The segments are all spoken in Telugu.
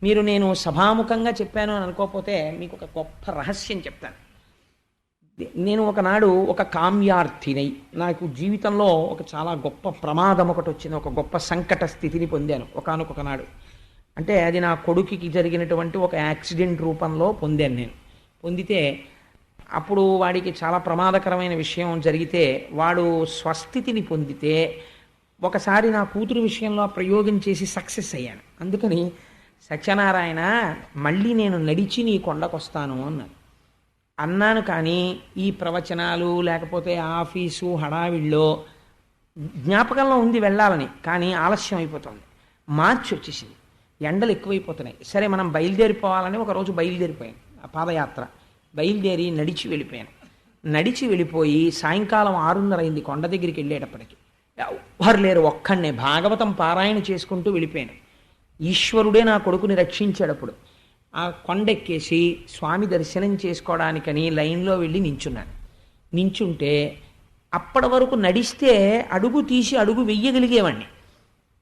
మీరు నేను సభాముఖంగా చెప్పాను అని అనుకోకపోతే మీకు ఒక గొప్ప రహస్యం చెప్తాను. నేను ఒకనాడు ఒక కామ్యార్థినై నాకు జీవితంలో ఒక చాలా గొప్ప ప్రమాదం ఒకటి వచ్చింది, ఒక గొప్ప సంకట స్థితిని పొందాను ఒకానొక నాడు. అంటే అది నా కొడుకుకి జరిగినటువంటి ఒక యాక్సిడెంట్ రూపంలో పొందాను నేను. పొందితే అప్పుడు వాడికి చాలా ప్రమాదకరమైన విషయం జరిగితే వాడు స్వస్థితిని పొందితే ఒకసారి నా కూతురు విషయంలో ఆ ప్రయోగం చేసి సక్సెస్ అయ్యాను. అందుకని సత్యనారాయణ మళ్ళీ నేను నడిచి నీ కొండకొస్తాను అన్నాను. కానీ ఈ ప్రవచనాలు లేకపోతే ఆఫీసు హడావిడిలో జ్ఞాపకంలో ఉంది వెళ్ళాలని, కానీ ఆలస్యం అయిపోతుంది. మార్చి వచ్చేసింది, ఎండలు ఎక్కువైపోతున్నాయి. సరే మనం బయలుదేరిపోవాలని ఒకరోజు బయలుదేరిపోయాను. ఆ పాదయాత్ర బయలుదేరి నడిచి వెళ్ళిపోయాను. నడిచి వెళ్ళిపోయి సాయంకాలం 6:30 అయింది. కొండ దగ్గరికి వెళ్ళేటప్పటికి ఎవ్వరు లేరు, ఒక్కడే భాగవతం పారాయణ చేసుకుంటూ వెళ్ళిపోయాను. ఈశ్వరుడే నా కొడుకుని రక్షించేటప్పుడు ఆ కొండెక్కేసి స్వామి దర్శనం చేసుకోవడానికని లైన్లో వెళ్ళి నించున్నాను. నించుంటే అప్పటి వరకు నడిస్తే అడుగు తీసి అడుగు వెయ్యగలిగేవాడిని.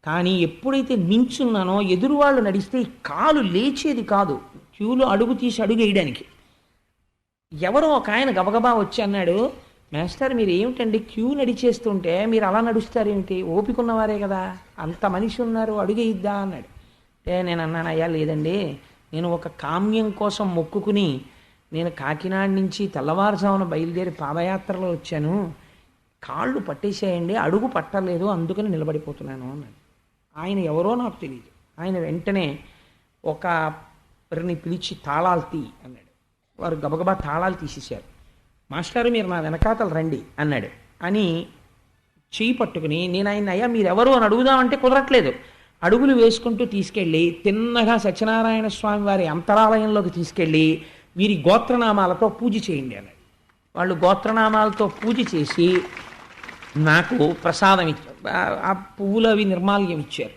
కానీ ఎప్పుడైతే నించున్నానో ఎదురు వాళ్ళు నడిస్తే కాలు లేచేది కాదు క్యూలో అడుగు తీసి అడుగు వేయడానికి. ఎవరో ఒక ఆయన గబగబా వచ్చి అన్నాడు, మాస్టర్ మీరు ఏమిటండి క్యూ నడిచేస్తుంటే మీరు అలా నడుస్తారేమిటి, ఓపిక ఉన్నవారే కదా, అంత మనిషి ఉన్నారు అడుగేయిద్దా అన్నాడు. అంటే నేను అన్నాను, అయ్యా లేదండి, నేను ఒక కామ్యం కోసం మొక్కుకుని నేను కాకినాడ నుంచి తెల్లవారుజామున బయలుదేరి పాదయాత్రలో వచ్చాను, కాళ్ళు పట్టేసేయండి, అడుగు పట్టలేదు, అందుకని నిలబడిపోతున్నాను అన్నాడు. ఆయన ఎవరో నాకు తెలియదు. ఆయన వెంటనే ఒకరిని పిలిచి తాళాలు తీ అన్నాడు. వారు గబగబా తాళాలు తీసేశారు. మాస్టారు మీరు నా వెనకాతలు రండి అన్నాడు. అని చేయి పట్టుకుని నేను ఆయన అయ్యా మీరెవరు అని అడుగుదామంటే కుదరట్లేదు. అడుగులు వేసుకుంటూ తీసుకెళ్ళి తిన్నగా సత్యనారాయణ స్వామి వారి అంతరాలయంలోకి తీసుకెళ్ళి వీరి గోత్రనామాలతో పూజ చేయండి అన్నాడు. వాళ్ళు గోత్రనామాలతో పూజ చేసి నాకు ప్రసాదం ఇచ్చారు. ఆ పువ్వులు అవి నిర్మాల్యం ఇచ్చారు.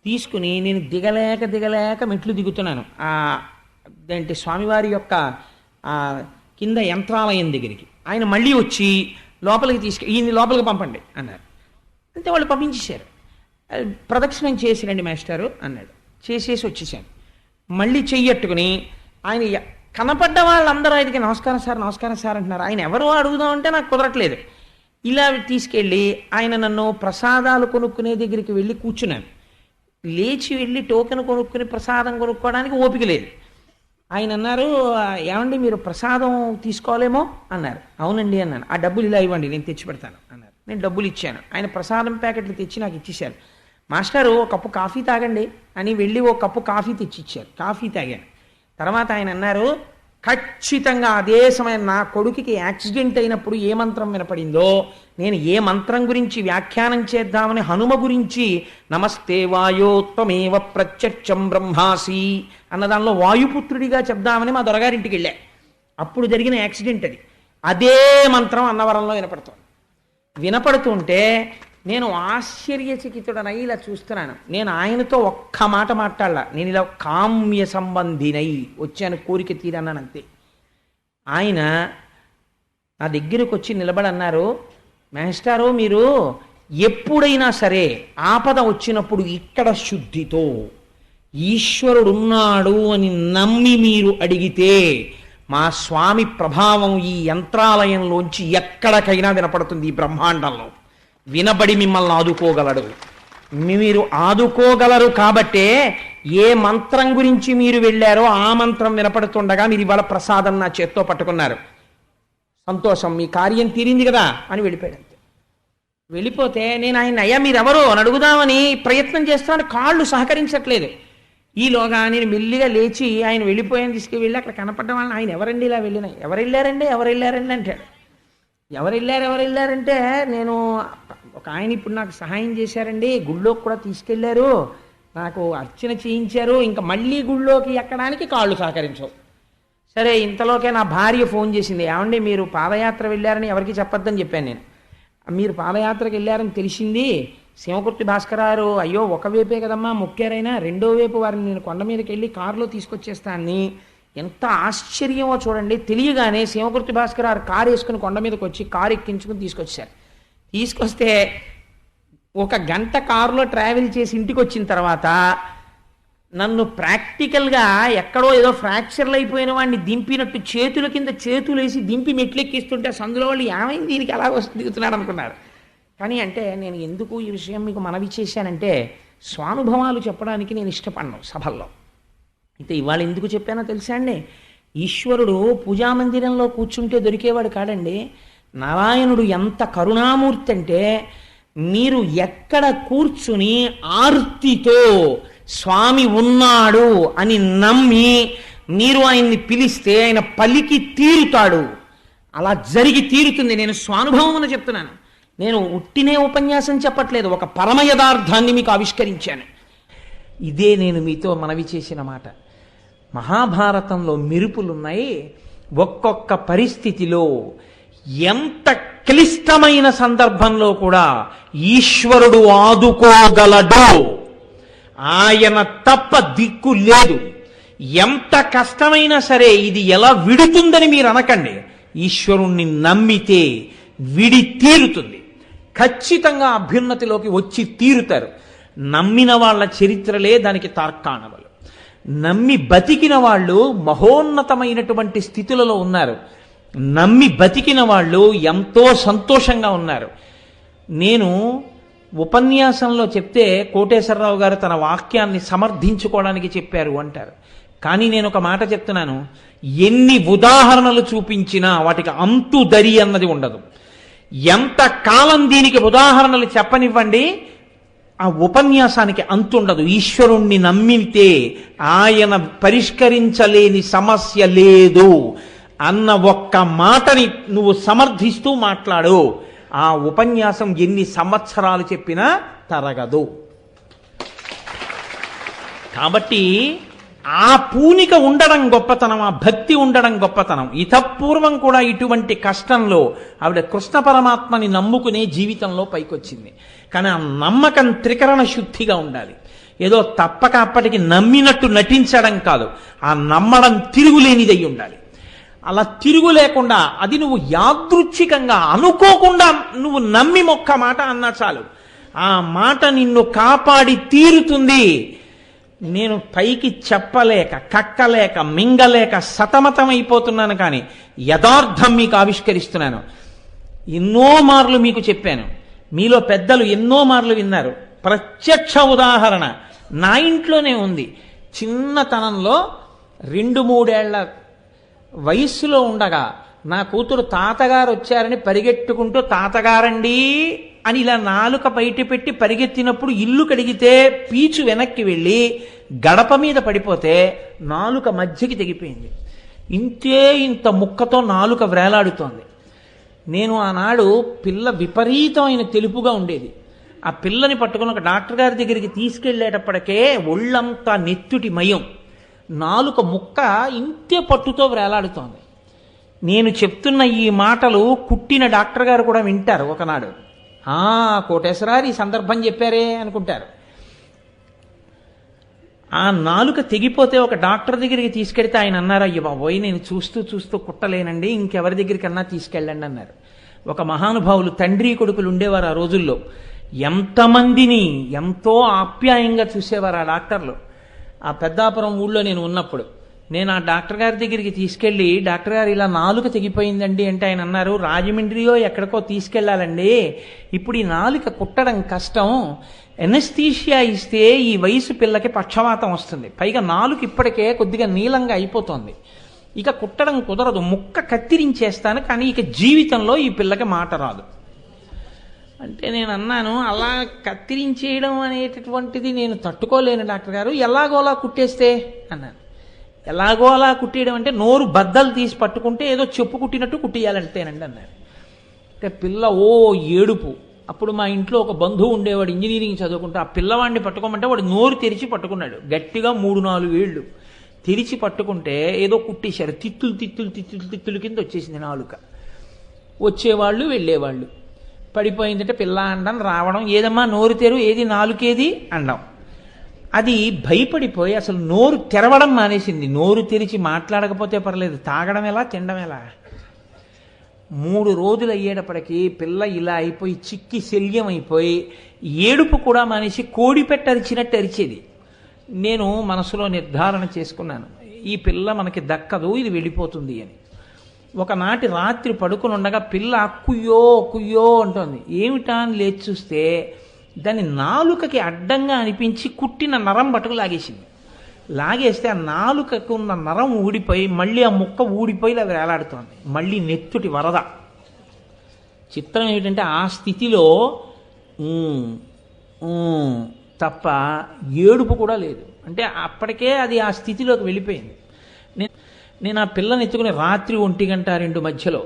తీసుకుని నేను దిగలేక మెట్లు దిగుతున్నాను అదేంటి స్వామివారి యొక్క కింద యంత్రాలయం దగ్గరికి. ఆయన మళ్ళీ వచ్చి లోపలికి ఈయన్ని లోపలికి పంపండి అన్నారు. అంటే వాళ్ళు పంపించేశారు. ప్రదక్షిణం చేసిరండి మాస్టారు అన్నాడు. చేసేసి వచ్చేసాను. మళ్ళీ చెయ్యట్టుకుని ఆయన కనపడ్డ వాళ్ళందరూ ఆయనకి నమస్కారం సార్ అంటున్నారు. ఆయన ఎవరో అడుగుదామంటే నాకు కుదరట్లేదు. ఇలా తీసుకెళ్ళి ఆయన నన్ను ప్రసాదాలు కొనుక్కునే దగ్గరికి వెళ్ళి కూర్చున్నాను. లేచి వెళ్ళి టోకెన్ కొనుక్కుని ప్రసాదం కొనుక్కోవడానికి ఓపిక లేదు. ఆయన అన్నారు, ఏమండి మీరు ప్రసాదం తీసుకోవాలేమో అన్నారు. అవునండి అన్నాను. ఆ డబ్బులు ఇలా ఇవ్వండి నేను తెచ్చి పెడతాను అన్నారు. నేను డబ్బులు ఇచ్చాను. ఆయన ప్రసాదం ప్యాకెట్లు తెచ్చి నాకు ఇచ్చేశారు. మాస్టారు ఒక కప్పు కాఫీ తాగండి అని వెళ్ళి ఒక కప్పు కాఫీ తెచ్చి ఇచ్చారు. కాఫీ తాగాను. తర్వాత ఆయన అన్నారు, ఖచ్చితంగా అదే సమయం నా కొడుకుకి యాక్సిడెంట్ అయినప్పుడు ఏ మంత్రం వినపడిందో నేను ఏ మంత్రం గురించి వ్యాఖ్యానం చేద్దామని హనుమ గురించి నమస్తే వాయోత్వమేవ ప్రత్యక్షం బ్రహ్మాసి అన్నదానిలో వాయుపుత్రుడిగా చెప్దామని మా దొరగారింటికి వెళ్ళా. అప్పుడు జరిగిన యాక్సిడెంట్ అది. అదే మంత్రం అన్నవరంలో వినపడుతుంటే నేను ఆశ్చర్యచకితుడనై ఇలా చూస్తున్నాను. నేను ఆయనతో ఒక్క మాట మాట్లాడలా. నేను ఇలా కామ్య సంబంధినై వచ్చాను, కోరిక తీరన్నాను అంతే. ఆయన నా దగ్గరకు వచ్చి నిలబడన్నారు, మాస్టారు మీరు ఎప్పుడైనా సరే ఆపద వచ్చినప్పుడు ఇక్కడ శుద్ధితో ఈశ్వరుడున్నాడు అని నమ్మి మీరు అడిగితే మా స్వామి ప్రభావం ఈ యంత్రాలయంలోంచి ఎక్కడికైనా వినపడుతుంది. ఈ బ్రహ్మాండంలో వినబడి మిమ్మల్ని ఆదుకోగలడు. మీరు ఆదుకోగలరు కాబట్టే ఏ మంత్రం గురించి మీరు వెళ్ళారో ఆ మంత్రం వినపడుతుండగా మీరు ఇవాళ ప్రసాదం నా చేత్తో పట్టుకున్నారు. సంతోషం, మీ కార్యం తీరింది కదా అని వెళ్ళిపోయాడు. వెళ్ళిపోతే నేను ఆయన అయ్యా మీరెవరో అని అడుగుదామని ప్రయత్నం చేస్తున్నాను, కాళ్ళు సహకరించట్లేదు. ఈలోగా నేను మెల్లిగా లేచి ఆయన వెళ్ళిపోయాను తీసుకువెళ్ళి అక్కడ కనపడ్డ వాళ్ళని ఆయన ఎవరండి ఇలా వెళ్ళినాయి, ఎవరు వెళ్ళారండి అంటాడు. ఎవరు వెళ్ళారంటే నేను ఒక ఆయన ఇప్పుడు నాకు సహాయం చేశారండి, గుళ్ళోకి కూడా తీసుకెళ్లారు, నాకు అర్చన చేయించారు, ఇంకా మళ్ళీ గుళ్ళోకి ఎక్కడానికి కాళ్ళు సహకరించవు. సరే ఇంతలోకే నా భార్య ఫోన్ చేసింది, ఏమండి మీరు పాదయాత్ర వెళ్ళారని ఎవరికి చెప్పొద్దని చెప్పాను నేను. మీరు పాదయాత్రకు వెళ్ళారని తెలిసింది, శివకుర్తి భాస్కరారు అయ్యో ఒకవైపే కదమ్మా మొక్కారైనా రెండో వైపు వారిని నేను కొండ మీదకి వెళ్ళి కారులో తీసుకొచ్చేస్తానని. ఎంత ఆశ్చర్యమో చూడండి. తెలియగానే శివకుర్తి భాస్కరారు కారు వేసుకుని కొండ మీదకి వచ్చి కారు ఎక్కించుకుని తీసుకొచ్చారు. తీసుకొస్తే 1 గంట కారులో ట్రావెల్ చేసి ఇంటికి వచ్చిన తర్వాత నన్ను ప్రాక్టికల్గా ఎక్కడో ఏదో ఫ్రాక్చర్లు అయిపోయిన వాడిని దింపినట్టు చేతుల కింద చేతులు వేసి దింపి మెట్లెక్కిస్తుంటే సందులో వాళ్ళు ఏమైంది దీనికి ఎలా దిగుతున్నాడు అనుకున్నారు. కానీ అంటే నేను ఎందుకు ఈ విషయం మీకు మనవి చేశానంటే స్వానుభవాలు చెప్పడానికి నేను ఇష్టపడను సభల్లో. అయితే ఇవాళ ఎందుకు చెప్పానో తెలుసా అండి, ఈశ్వరుడు పూజామందిరంలో కూర్చుంటే దొరికేవాడు కాడండి. నారాయణుడు ఎంత కరుణామూర్తి అంటే మీరు ఎక్కడ కూర్చుని ఆర్తితో స్వామి ఉన్నాడు అని నమ్మి మీరు ఆయన్ని పిలిస్తే ఆయన పలికి తీరుతాడు. అలా జరిగి తీరుతుంది. నేను స్వానుభవం అని చెప్తున్నాను. నేను ఉట్టినే ఉపన్యాసం చెప్పట్లేదు, ఒక పరమ యథార్థాన్ని మీకు ఆవిష్కరించాను. ఇదే నేను మీతో మనవి చేసిన మాట. మహాభారతంలో మెరుపులున్నాయి. ఒక్కొక్క పరిస్థితిలో ఎంత క్లిష్టమైన సందర్భంలో కూడా ఈశ్వరుడు ఆదుకోగలడు. ఆయన తప్ప దిక్కు లేదు. ఎంత కష్టమైనా సరే ఇది ఎలా విడుతుందని మీరు అనకండి. ఈశ్వరుణ్ణి నమ్మితే విడి తీరుతుంది. ఖచ్చితంగా అభ్యున్నతిలోకి వచ్చి తీరుతారు. నమ్మిన వాళ్ళ చరిత్రలే దానికి తార్కాణములు. నమ్మి బతికిన వాళ్ళు మహోన్నతమైనటువంటి స్థితులలో ఉన్నారు. నమ్మి బతికిన వాళ్ళు ఎంతో సంతోషంగా ఉన్నారు. నేను ఉపన్యాసంలో చెప్తే కోటేశ్వరరావు గారు తన వాక్యాన్ని సమర్థించుకోవడానికి చెప్పారు అంటారు. కానీ నేను ఒక మాట చెప్తున్నాను, ఎన్ని ఉదాహరణలు చూపించినా వాటికి అంతు దరి అన్నది ఉండదు. ఎంత కాలం దీనికి ఉదాహరణలు చెప్పనివ్వండి, ఆ ఉపన్యాసానికి అంతుండదు. ఈశ్వరుణ్ణి నమ్మితే ఆయన పరిష్కరించలేని సమస్య లేదు అన్న ఒక్క మాటని నువ్వు సమర్థిస్తూ మాట్లాడు, ఆ ఉపన్యాసం ఎన్ని సంవత్సరాలు చెప్పినా తరగదు. కాబట్టి ఆ పూనిక ఉండడం గొప్పతనం, ఆ భక్తి ఉండడం గొప్పతనం. ఇతపూర్వం కూడా ఇటువంటి కష్టంలో ఆవిడ కృష్ణ పరమాత్మని నమ్ముకునే జీవితంలో పైకొచ్చింది. కానీ ఆ నమ్మకం త్రికరణ శుద్ధిగా ఉండాలి. ఏదో తప్పక అప్పటికి నమ్మినట్టు నటించడం కాదు, ఆ నమ్మడం తిరుగులేనిదై ఉండాలి. అలా తిరుగు లేకుండా అది నువ్వు యాదృచ్ఛికంగా అనుకోకుండా నువ్వు నమ్మి ఒక్క మాట అన్నా చాలు, ఆ మాట నిన్ను కాపాడి తీరుతుంది. నేను పైకి చెప్పలేక కక్కలేక మింగలేక సతమతమైపోతున్నాను, కానీ యథార్థం మీకు ఆవిష్కరిస్తున్నాను. ఎన్నో మార్లు మీకు చెప్పాను, మీలో పెద్దలు ఎన్నో మార్లు విన్నారు. ప్రత్యక్ష ఉదాహరణ నా ఇంట్లోనే ఉంది. చిన్నతనంలో 2-3 ఏళ్ల వయస్సులో ఉండగా నా కూతురు తాతగారు వచ్చారని పరిగెట్టుకుంటూ తాతగారండి అని ఇలా నాలుక బయట పెట్టి పరిగెత్తినప్పుడు ఇల్లు కడిగితే పీచు వెనక్కి వెళ్ళి గడప మీద పడిపోతే నాలుక మధ్యకి తెగిపోయింది. ఇంత ముక్కతో నాలుక వ్రేలాడుతోంది. నేను ఆనాడు పిల్ల విపరీతమైన తెలుపుగా ఉండేది. ఆ పిల్లని పట్టుకుని ఒక డాక్టర్ గారి దగ్గరికి తీసుకెళ్లేటప్పటికే ఒళ్ళంతా నెత్తుటి మయం, నాలుక ముక్క ఇంతే పట్టుతో వ్రేలాడుతోంది. నేను చెప్తున్న ఈ మాటలు కుట్టిన డాక్టర్ గారు కూడా వింటారు. ఒకనాడు కోటేశ్వరారు ఈ సందర్భం చెప్పారే అనుకుంటారు. ఆ నాలుక తెగిపోతే ఒక డాక్టర్ దగ్గరికి తీసుకెడితే ఆయన అన్నారు, అయ్య బాబోయ్ నేను చూస్తూ కుట్టలేనండి, ఇంకెవరి దగ్గరికన్నా తీసుకెళ్ళండి అన్నారు. ఒక మహానుభావులు తండ్రి కొడుకులు ఉండేవారు ఆ రోజుల్లో. ఎంతమందిని ఎంతో ఆప్యాయంగా చూసేవారు ఆ డాక్టర్లు. ఆ పెద్దాపురం ఊళ్ళో నేను ఉన్నప్పుడు నేను ఆ డాక్టర్ గారి దగ్గరికి తీసుకెళ్ళి, డాక్టర్ గారు ఇలా నాలుక తెగిపోయిందండి అంటే ఆయన అన్నారు, రాజమండ్రియో ఎక్కడికో తీసుకెళ్లాలండి, ఇప్పుడు ఈ నాలుక కుట్టడం కష్టం, ఎనస్థీషియా ఇస్తే ఈ వయసు పిల్లకి పక్షవాతం వస్తుంది, పైగా నాలుక ఇప్పటికే కొద్దిగా నీలంగా అయిపోతుంది, ఇక కుట్టడం కుదరదు, ముక్క కత్తిరించేస్తాను, కానీ ఇక జీవితంలో ఈ పిల్లకి మాట రాదు అంటే నేను అన్నాను, అలా కత్తిరించేయడం అనేటటువంటిది నేను తట్టుకోలేను డాక్టర్ గారు, ఎలాగోలా కుట్టేస్తే అన్నాను. ఎలాగో అలా కుట్టేయడం అంటే నోరు బద్దలు తీసి పట్టుకుంటే ఏదో చెప్పు కుట్టినట్టు కుట్టేయాలంటేనండి అన్నారు. అంటే పిల్ల ఏడుపు. అప్పుడు మా ఇంట్లో ఒక బంధువు ఉండేవాడు, ఇంజనీరింగ్ చదువుకుంటే, ఆ పిల్లవాడిని పట్టుకోమంటే వాడు నోరు తెరిచి పట్టుకున్నాడు, గట్టిగా 3-4 ఏళ్ళు తెరిచి పట్టుకుంటే ఏదో కుట్టేశారు. తిత్తులు కింద వచ్చేసింది నాలుక. వచ్చేవాళ్ళు వెళ్ళేవాళ్ళు, పడిపోయిందంటే పిల్ల అండం రావడం, ఏదమ్మా నోరు తెరు, ఏది నాలుకేది అండం. అది భయపడిపోయి అసలు నోరు తెరవడం మానేసింది. నోరు తెరిచి మాట్లాడకపోతే పర్లేదు, తాగడం ఎలా తినడం ఎలా. 3 రోజులు అయ్యేటప్పటికీ పిల్ల ఇలా అయిపోయి చిక్కి శల్యం అయిపోయి ఏడుపు కూడా మానేసి కోడిపెట్ట అరిచినట్టు అరిచేది. నేను మనసులో నిర్ధారణ చేసుకున్నాను, ఈ పిల్ల మనకి దక్కదు, ఇది వెళ్ళిపోతుంది అని. ఒకనాటి రాత్రి పడుకుని ఉండగా పిల్ల కుయ్యో కుయ్యో అంటోంది. ఏమిటా అని లేచి చూస్తే దాని నాలుకకి అడ్డంగా అనిపించి కుట్టిన నరం పట్టుకు లాగేసింది. లాగేస్తే ఆ నాలుకకు ఉన్న నరం ఊడిపోయి మళ్ళీ ఆ ముక్క ఊడిపోయి అది వేలాడుతోంది. మళ్ళీ నెత్తుటి వరద. చిత్రం ఏమిటంటే ఆ స్థితిలో తప్ప ఏడుపు కూడా లేదు. అంటే అప్పటికే అది ఆ స్థితిలోకి వెళ్ళిపోయింది. నేను ఆ పిల్లని ఎత్తుకుని రాత్రి 1:00-2 మధ్యలో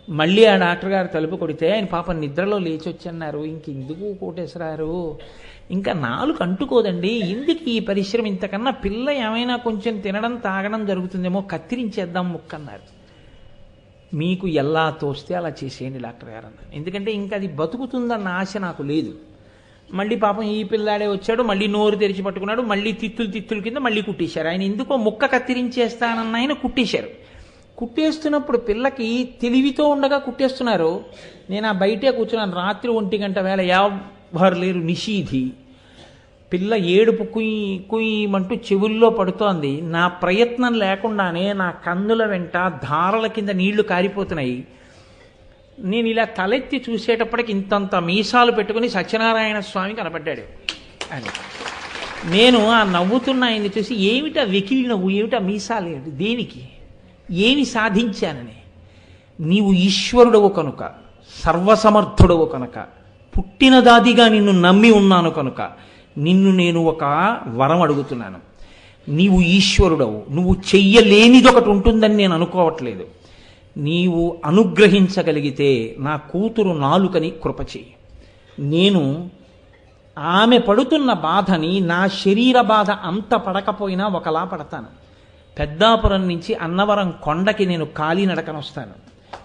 మళ్ళీ ఆ డాక్టర్ గారు తలుపు కొడితే ఆయన పాపం నిద్రలో లేచి వచ్చన్నారు. ఇంకెందుకు కోటేశ్వరారు, ఇంకా నాలుగు అంటుకోదండి, ఎందుకు ఈ పరిశ్రమ, ఇంతకన్నా పిల్ల ఏమైనా కొంచెం తినడం తాగడం జరుగుతుందేమో, కత్తిరించేద్దాం ముక్కన్నారు. మీకు ఎలా తోస్తే అలా చేసేయండి డాక్టర్ గారు అన్నారు. ఎందుకంటే ఇంకా అది బతుకుతుందన్న ఆశ నాకు లేదు. మళ్ళీ పాపం ఈ పిల్లాడే వచ్చాడు, మళ్ళీ నోరు తెరిచి పట్టుకున్నాడు, మళ్ళీ తిత్తులు కింద మళ్ళీ కుట్టేశారు. ఆయన ఎందుకో ముక్క కత్తిరించేస్తానన్న ఆయన కుట్టేశారు. కుట్టేస్తున్నప్పుడు పిల్లకి తెలివితో ఉండగా కుట్టేస్తున్నారు. నేను ఆ బయటే కూర్చున్నాను. రాత్రి 1 వేళ ఎవరు లేరు, నిషీధి. పిల్ల ఏడుపు కుయ్యమంటూ చెవుల్లో పడుతోంది. నా ప్రయత్నం లేకుండానే నా కన్నుల వెంట ధారల కింద నీళ్లు కారిపోతున్నాయి. నేను ఇలా తలెత్తి చూసేటప్పటికి ఇంతంత మీసాలు పెట్టుకుని సత్యనారాయణ స్వామి కనపడ్డాడు అని. నేను ఆ నవ్వుతున్న ఆయన్ని చూసి, ఏమిటా వెకిలి నవ్వు, ఏమిటా మీసాలు, ఏమిటి, దేనికి, ఏమి సాధించానని. నీవు ఈశ్వరుడవు కనుక, సర్వసమర్థుడవు కనుక, పుట్టినదాదిగా నిన్ను నమ్మి ఉన్నాను కనుక నిన్ను నేను ఒక వరం అడుగుతున్నాను. నీవు ఈశ్వరుడవు, నువ్వు చెయ్యలేనిది ఒకటి ఉంటుందని నేను అనుకోవట్లేదు. నీవు అనుగ్రహించగలిగితే నా కూతురు నాలుకని కృప చెయ్యి. నేను ఆమె పడుతున్న బాధని, నా శరీర బాధ అంత పడకపోయినా ఒకలా పడతాను. పెద్దాపురం నుంచి అన్నవరం కొండకి నేను కాలినడకన వస్తాను,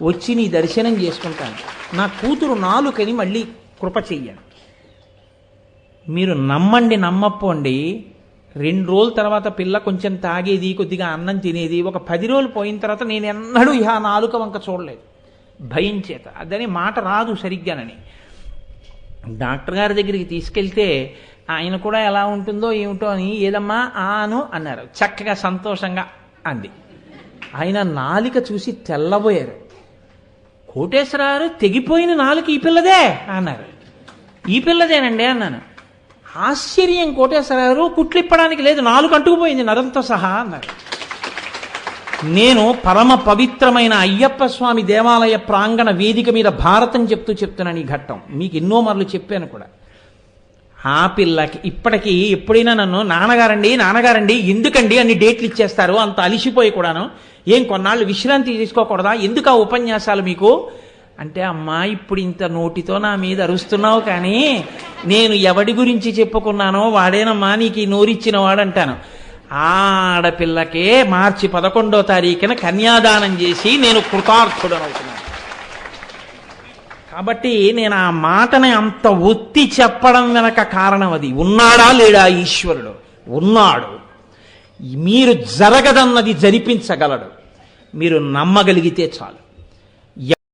వచ్చి నీ దర్శనం చేసుకుంటాను. నా కూతురు నాలుకని మళ్ళీ కృప చెయ్యను. మీరు నమ్మండి నమ్మపోండి, 2 రోజుల తర్వాత పిల్ల కొంచెం తాగేది, కొద్దిగా అన్నం తినేది. ఒక 10 రోజులు పోయిన తర్వాత నేను ఎన్నడూ ఇహ నాలుక వంక చూడలేదు, భయం చేత. అదని మాట రాదు సరిగ్గానని. డాక్టర్ గారి దగ్గరికి తీసుకెళ్తే ఆయన కూడా ఎలా ఉంటుందో ఏమిటో అని, ఏదమ్మా ఆను అన్నారు. చక్కగా సంతోషంగా అంది. ఆయన నాలిక చూసి తెల్లబోయారు. కోటేశ్వరారు, తెగిపోయిన నాలుక ఈ పిల్లదే అన్నారు. ఈ పిల్లదేనండి అన్నాను. ఆశ్చర్యం కోటేశ్వరారు, కుట్లిప్పడానికి లేదు, నాలుగు అంటుకుపోయింది నరంతో సహా అన్నారు. నేను పరమ పవిత్రమైన అయ్యప్ప స్వామి దేవాలయ ప్రాంగణ వేదిక మీద భారతం చెప్తున్నాను ఈ ఘట్టం. మీకు ఎన్నో మార్లు చెప్పాను కూడా. ఆ పిల్లకి ఇప్పటికీ ఎప్పుడైనా నన్ను నాన్నగారండి ఎందుకండి అన్ని డేట్లు ఇచ్చేస్తారు, అంత అలిసిపోయి కూడాను, ఏం కొన్నాళ్ళు విశ్రాంతి తీసుకోకూడదా, ఎందుకు ఆ ఉపన్యాసాలు మీకు అంటే, అమ్మా ఇప్పుడు ఇంత నోటితో నా మీద అరుస్తున్నావు, కానీ నేను ఎవడి గురించి చెప్పుకున్నానో వాడేనమ్మా నీకు ఈ నోరిచ్చిన వాడంటాను. ఆడపిల్లకే మార్చి 11వ తారీఖున కన్యాదానం చేసి నేను కృతార్థుడనవుతున్నాను. కాబట్టి నేను ఆ మాటని అంత ఒత్తి చెప్పడం వెనక కారణం అది. ఉన్నాడా లేడా ఈశ్వరుడు? ఉన్నాడు. మీరు జరగదన్నది జరిపించగలడు. మీరు నమ్మగలిగితే చాలు.